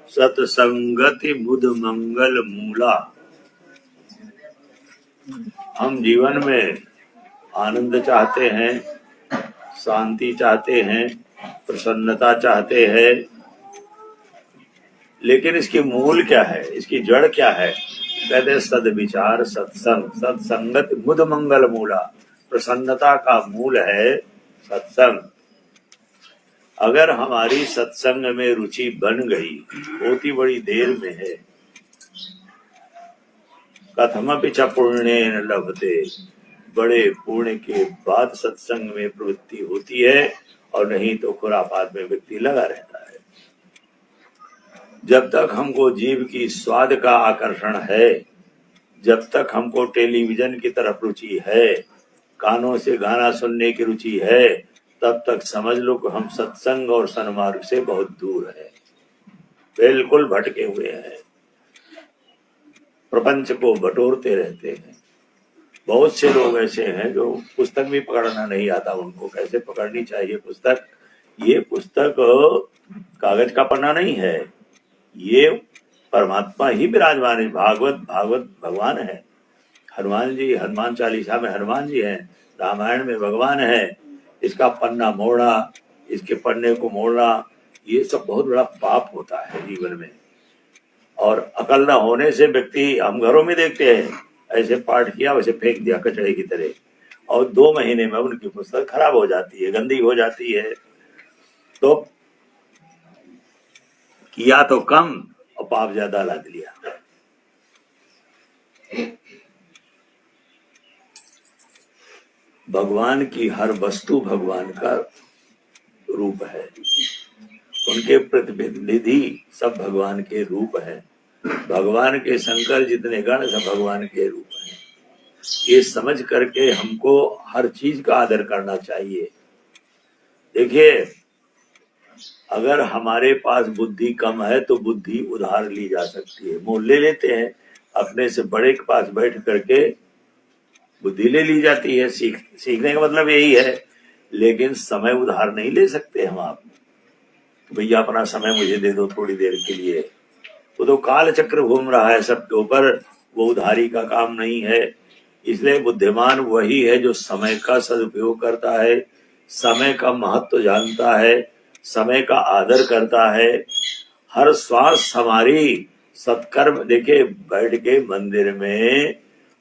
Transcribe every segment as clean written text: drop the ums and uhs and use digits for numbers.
सत्संगति बुध मंगल मूला। हम जीवन में आनंद चाहते हैं, शांति चाहते हैं, प्रसन्नता चाहते हैं, लेकिन इसकी मूल क्या है, इसकी जड़ क्या है? कहते सद्विचार सत्संग। सत्संगत बुध मंगल मूला। प्रसन्नता का मूल है सत्संग। अगर हमारी सत्संग में रुचि बन गई, होती बड़ी देर में है। कथमपि च पुण्येन लभते। बड़े पुण्य के बाद सत्संग में प्रवृत्ति होती है, और नहीं तो खुरापात में व्यक्ति लगा रहता है। जब तक हमको जीव की स्वाद का आकर्षण है, जब तक हमको टेलीविजन की तरफ रुचि है, कानों से गाना सुनने की रुचि है, तब तक समझ लो कि हम सत्संग और सन्मार्ग से बहुत दूर है, बिल्कुल भटके हुए हैं, प्रपंच को बटोरते रहते हैं। बहुत से लोग ऐसे हैं जो पुस्तक भी पकड़ना नहीं आता उनको, कैसे पकड़नी चाहिए पुस्तक। ये पुस्तक कागज का पन्ना नहीं है, ये परमात्मा ही विराजमान है। भागवत भगवान है, हनुमान जी, हनुमान चालीसा में हनुमान जी हैं, रामायण में भगवान है। इसका पन्ना मोड़ना, इसके पन्ने को मोड़ना, ये सब बहुत बड़ा पाप होता है जीवन में। और अकल न होने से व्यक्ति, हम घरों में देखते हैं, ऐसे पाठ किया वैसे फेंक दिया कचड़े की तरह, और 2 महीने में उनकी पुस्तक खराब हो जाती है, गंदी हो जाती है। तो किया तो कम और पाप ज्यादा लाद लिया। भगवान की हर वस्तु भगवान का रूप है, उनके प्रतिनिधि सब भगवान के रूप है। भगवान के शंकर जितने गण सब भगवान के रूप हैं। ये समझ करके हमको हर चीज का आदर करना चाहिए। देखिए, अगर हमारे पास बुद्धि कम है तो बुद्धि उधार ली जा सकती है, मोल ले लेते हैं, अपने से बड़े के पास बैठ करके बुद्धि ले ली जाती है। सीखने का मतलब यही है, लेकिन समय उधार नहीं ले सकते हम। आप भैया अपना समय मुझे दे दो थोड़ी देर के लिए, वो तो काल चक्र घूम रहा है सबके ऊपर, वो उधारी का काम नहीं है। इसलिए बुद्धिमान वही है जो समय का सदुपयोग करता है, समय का महत्व जानता है, समय का आदर करता है। हर श्वास हमारी सत्कर्म। देखिए, बैठ के मंदिर में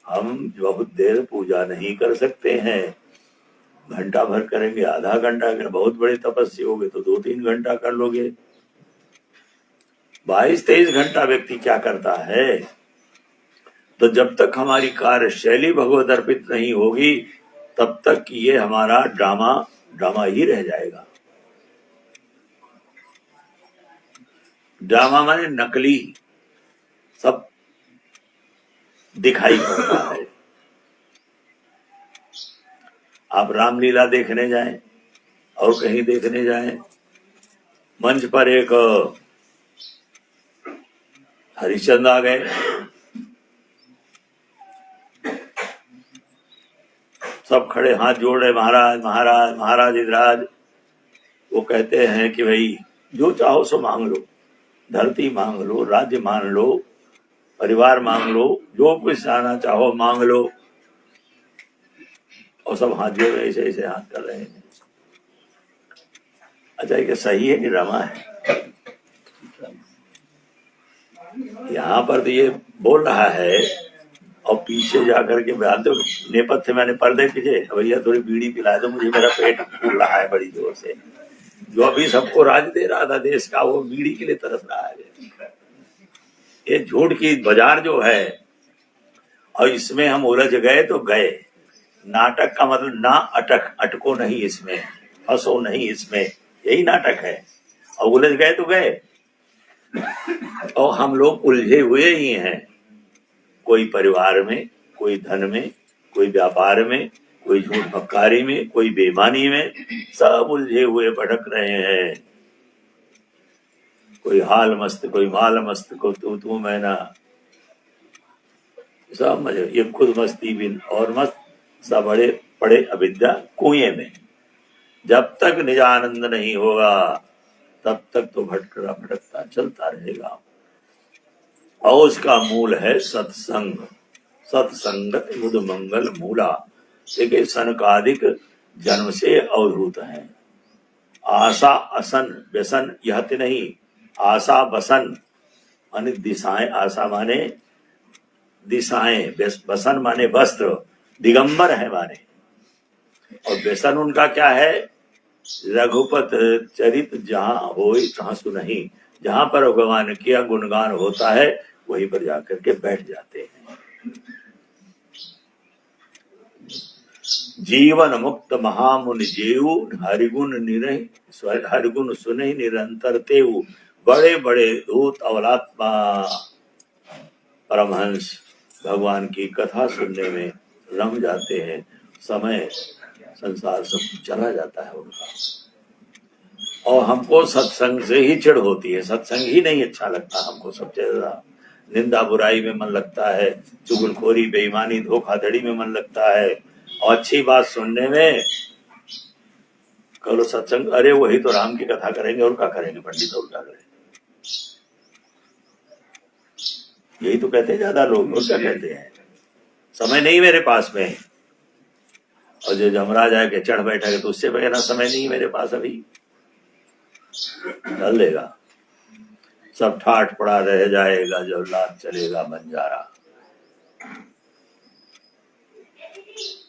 हम बहुत देर पूजा नहीं कर सकते हैं, घंटा भर करेंगे, आधा घंटा करेंगे, बहुत बड़े तपस्वी हो गए तो 2-3 घंटा कर लोगे। 22-23 घंटा व्यक्ति क्या करता है? तो जब तक हमारी कार्यशैली भगवत अर्पित नहीं होगी, तब तक ये हमारा ड्रामा ही रह जाएगा। ड्रामा माने नकली, सब दिखाई पड़ता है। आप रामलीला देखने जाएं और कहीं देखने जाएं, मंच पर एक हरिश्चंद्र आ गए, सब खड़े हाथ जोड़ रहे, महाराज महाराज महाराज इधराज। वो कहते हैं कि भाई जो चाहो सो मांग लो, धरती मांग लो, राज्य मांग लो, परिवार मांग लो, जो कुछ चाहना चाहो मांग लो। और सब हाथ जोड़ रहे, ऐसे ऐसे हाथ कर रहे हैं। अच्छा, ये सही है कि ड्रामा है? यहाँ पर तो ये बोल रहा है, और पीछे जाकर के बयान दो, नेपथ्य मैंने पर्दे पीछे, भैया थोड़ी बीड़ी पिला दो मुझे, मेरा पेट फूल रहा है बड़ी जोर से। जो अभी सबको राज दे रहा था देश का, वो बीड़ी के लिए तरस रहा है। ये झूठ की बाजार जो है, और इसमें हम उलझ गए तो गए। नाटक का मतलब ना अटको नहीं इसमें, फंसो नहीं इसमें, यही नाटक है। और उलझ गए तो गए, और हम लोग उलझे हुए ही हैं। कोई परिवार में, कोई धन में, कोई व्यापार में, कोई झूठ मक्कारी में, कोई बेईमानी में, सब उलझे हुए भटक रहे हैं। कोई हाल मस्त, कोई माल मस्त, को तू मैं ना, सब मजे। ये खुद मस्ती बिन और मस्त, सब बड़े पड़े अविद्या कुएं में। जब तक निजानंद नहीं होगा तब तक तो भटकता चलता रहेगा। और उसका मूल है सत्संग। सत्संगत मुद मंगल मूला। देखिए सनकादिक जन्म से अवधूत है। आशा असन व्यसन यह नहीं। आशा बसन माने दिशाएं, आशा माने दिशाएं, बसन माने वस्त्र, दिगंबर है माने। और व्यसन उनका क्या है? रघुपत चरित जहां होई तहां सुनहि। जहां पर भगवान किया गुणगान होता है वहीं पर जाकर के बैठ जाते हैं। जीवन मुक्त महामुनि जेऊ हरिगुण निरहि, हरिगुण सुनहि निरंतर तेऊ। बड़े बड़े दूत अवलात्मा परमहंस भगवान की कथा सुनने में रम जाते हैं। समय संसार सब चला जाता है उनका। और हमको सत्संग से ही चिढ़ होती है, सत्संग ही नहीं अच्छा लगता हमको। सबसे ज्यादा निंदा बुराई में मन लगता है, चुगलखोरी बेईमानी धोखाधड़ी में मन लगता है, और अच्छी बात सुनने में करो सत्संग, अरे वही तो राम की कथा करेंगे और क्या करेंगे पंडित, और क्या करेंगे, यही तो कहते हैं ज्यादा लोग। और क्या कहते हैं, समय नहीं मेरे पास में। और जो जमराज आए के चढ़ बैठा है तो उससे कहना समय नहीं मेरे पास, अभी डल लेगा, सब ठाठ पड़ा रह जाएगा जब लात चलेगा बंजारा।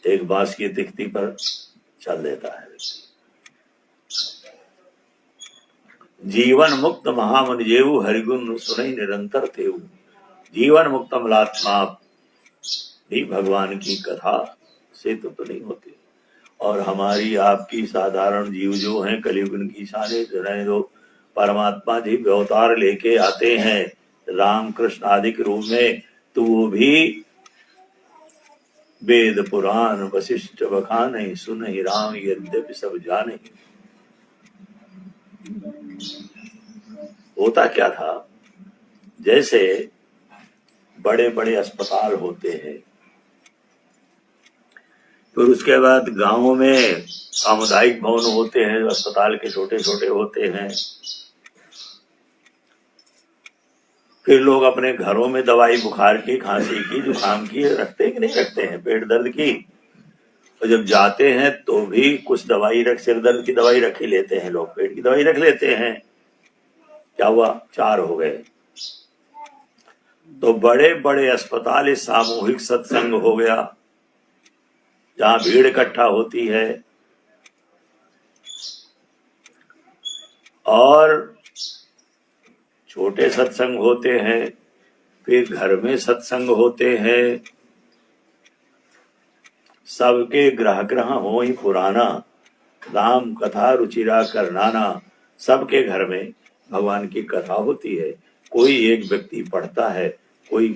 एक बांस की तिख्ती पर चल देता है। जीवन मुक्त महामुनि जेऊ हरिगुण सुनहि निरंतर तेऊ। जीवन मुक्त अमलात्मा भी भगवान की कथा से तो नहीं होती। और हमारी आपकी साधारण जीव जो हैं कलयुग की शाने रहे, जो परमात्मा जी अवतार लेके आते हैं राम कृष्ण आदि के रूप में, तो वो भी वेद पुराण वशिष्ठ बखाने सुनहि राम यद्यपि सब जाने। होता क्या था, जैसे बड़े बड़े अस्पताल होते हैं, फिर उसके बाद गांवों में सामुदायिक भवन होते हैं, अस्पताल के छोटे छोटे होते हैं। फिर लोग अपने घरों में दवाई बुखार की, खांसी की, जुकाम की रखते कि नहीं रखते हैं, पेट दर्द की। और जब जाते हैं तो भी कुछ दवाई सिर दर्द की दवाई रख ही लेते हैं लोग, पेट की दवाई रख लेते हैं। क्या हुआ, 4 हो गए। तो बड़े बड़े अस्पताल सामूहिक सत्संग हो गया, जहां भीड़ इकट्ठा होती है। और छोटे सत्संग होते हैं, फिर घर में सत्संग होते हैं। सबके ग्रह ग्रह हो ही पुराना, राम कथा रुचिरा करनाना। सबके घर में भगवान की कथा होती है। कोई एक व्यक्ति पढ़ता है, कोई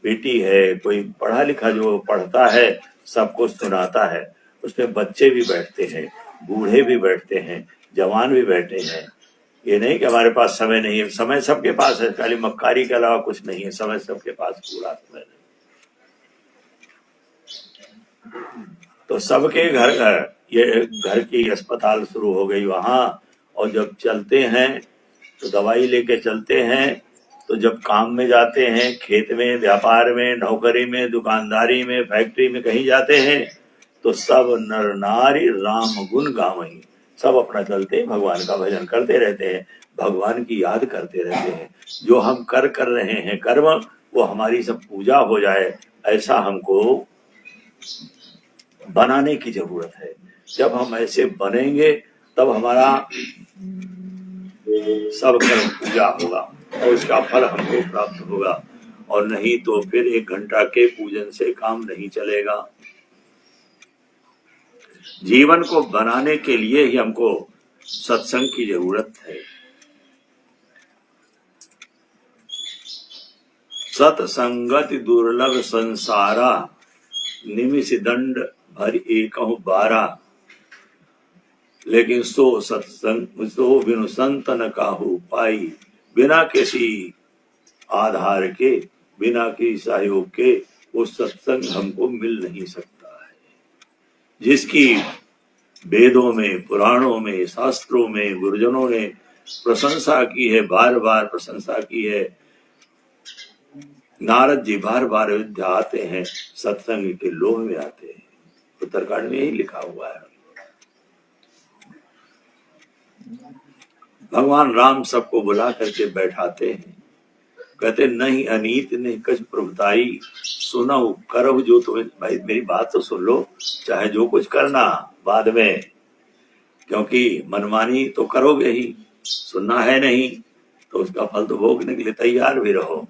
बेटी है, कोई पढ़ा लिखा जो पढ़ता है सबको सुनाता है। उसमें बच्चे भी बैठते हैं, बूढ़े भी बैठते हैं, जवान भी बैठे हैं। ये नहीं कि हमारे पास समय नहीं है, समय सबके पास है, खाली मक्कारी के अलावा कुछ नहीं है, समय सबके पास पूरा समय है। तो सबके घर घर ये घर की अस्पताल शुरू हो गई वहां। और जब चलते हैं तो दवाई लेके चलते हैं, तो जब काम में जाते हैं, खेत में, व्यापार में, नौकरी में, दुकानदारी में, फैक्ट्री में कहीं जाते हैं, तो सब नर नारी राम गुण गावहीं। सब अपना चलते भगवान का भजन करते रहते हैं, भगवान की याद करते रहते हैं। जो हम कर रहे हैं कर्म, वो हमारी सब पूजा हो जाए, ऐसा हमको बनाने की जरूरत है। जब हम ऐसे बनेंगे तब हमारा सब कर्म पूजा होगा और उसका फल हमको प्राप्त होगा। और नहीं तो फिर 1 घंटा के पूजन से काम नहीं चलेगा। जीवन को बनाने के लिए ही हमको सत्संग की जरूरत है। सत्संगति दुर्लभ संसारा, निमिष दंड भर एकहु 12। लेकिन सो सत्संग सो बिनु संत न काहू पाई। बिना किसी आधार के, बिना किसी सहयोग के वो सत्संग हमको मिल नहीं सकता है। जिसकी वेदों में, पुराणों में, शास्त्रों में गुरुजनों ने प्रशंसा की है, बार बार प्रशंसा की है। नारद जी बार बार अयोध्या आते हैं, सत्संग के लोभ में आते हैं। उत्तरकांड में यही लिखा हुआ है। भगवान राम सबको बुला करके बैठाते हैं, कहते नहीं अनीत ने कछ प्रभुताई, सुनो करो जो तुम्हें। भाई मेरी बात तो सुन लो, चाहे जो कुछ करना बाद में, क्योंकि मनमानी तो करोगे ही, सुनना है नहीं तो उसका फल तो भोगने के लिए तैयार भी रहो।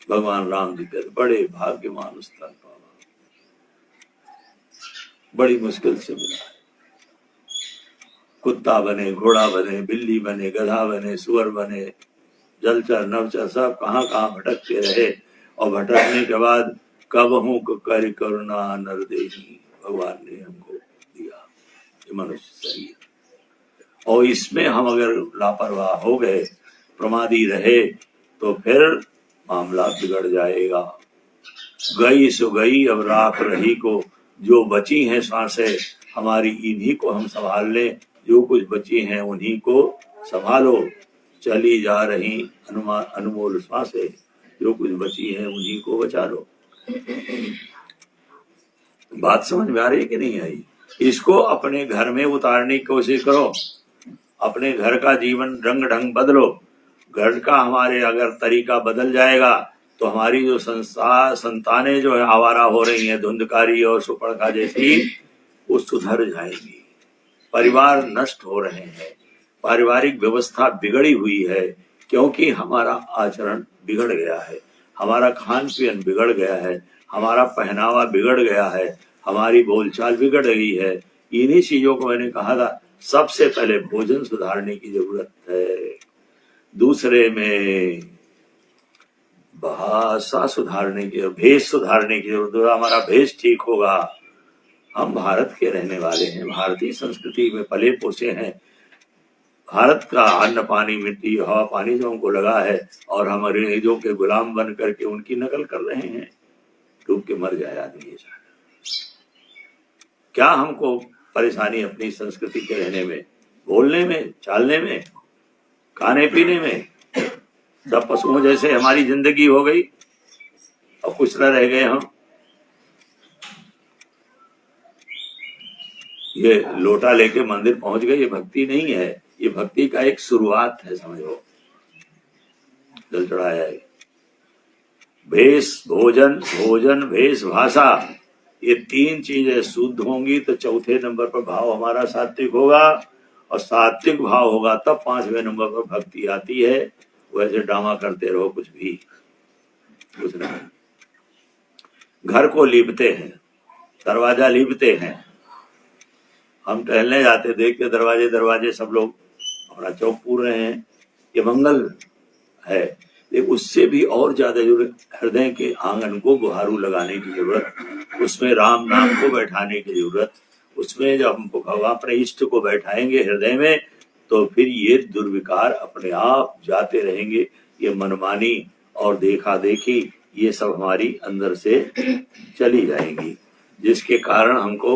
भगवान राम जी कहते बड़े भाग्यवान स्थान पावा, बड़ी मुश्किल से मिला। कुत्ता बने, घोड़ा बने, बिल्ली बने, गधा बने, सुअर बने, जलचर नवचर सब कहाँ कहाँ भटकते रहे, और भटकने के बाद कब हूँ कर करुणा नर देही, भगवान ने हमको दिया ये मनुष्य शरीर। और इसमें हम अगर लापरवाह हो गए, प्रमादी रहे, तो फिर मामला बिगड़ जाएगा। गई सो गई अब राख रही को, जो बची हैं सांसें हमारी इन्हीं को हम संभाल लें, जो कुछ बची हैं उन्हीं को संभालो। चली जा रही अनमोल सांसें, जो कुछ बची हैं उन्हीं को बचा लो। बात समझ में आ रही है कि नहीं आई? इसको अपने घर में उतारने की कोशिश करो, अपने घर का जीवन रंग ढंग बदलो। घर का हमारे अगर तरीका बदल जाएगा तो हमारी जो संतानें जो है आवारा हो रही हैं, धुंधकारी और सुपर्णखा जैसी, वो सुधर जाएंगी। परिवार नष्ट हो रहे हैं, पारिवारिक व्यवस्था बिगड़ी हुई है, क्योंकि हमारा आचरण बिगड़ गया है, हमारा खान पीन बिगड़ गया है, हमारा पहनावा बिगड़ गया है, हमारी बोलचाल बिगड़ गई है। इन्हीं चीजों को मैंने कहा था, सबसे पहले भोजन सुधारने की जरूरत है, दूसरे में भाषा सुधारने की, भेष सुधारने की जरूरत है। हमारा भेष ठीक होगा। हम भारत के रहने वाले हैं, भारतीय संस्कृति में पले पोसे हैं, भारत का अन्न पानी मिट्टी हवा पानी जो हमको लगा है, और हम अंग्रेजों के गुलाम बन करके उनकी नकल कर रहे हैं। डूब के मर जाए आदमी ये जाने। क्या हमको परेशानी अपनी संस्कृति के रहने में, बोलने में, चालने में, खाने पीने में? सब पशुओं जैसे हमारी जिंदगी हो गई और कुछ न रह गए हम। ये लोटा लेके मंदिर पहुंच गए, ये भक्ति नहीं है, ये भक्ति का एक शुरुआत है, समझो। जल चढ़ाया है। भेष भोजन, भोजन भेष भाषा, ये तीन चीजें शुद्ध होंगी तो चौथे नंबर पर भाव हमारा सात्विक होगा, और सात्विक भाव होगा तब पांचवें नंबर पर भक्ति आती है। वैसे ड्रामा करते रहो कुछ भी, कुछ नहीं। घर को लीपते हैं, दरवाजा लीपते हैं, हम टहलने जाते देखते दरवाजे दरवाजे सब लोग अपना चौक पूर रहे हैं, ये मंगल है। लेकिन उससे भी और ज्यादा जरूरत हृदय के आंगन को बुहारू लगाने की जरूरत, उसमें राम नाम को बैठाने की जरूरत, उसमें जब हम भगवान अपने इष्ट को बैठाएंगे हृदय में, तो फिर ये दुर्विकार अपने आप जाते रहेंगे। ये मनमानी और देखा देखी ये सब हमारी अंदर से चली जाएंगी, जिसके कारण हमको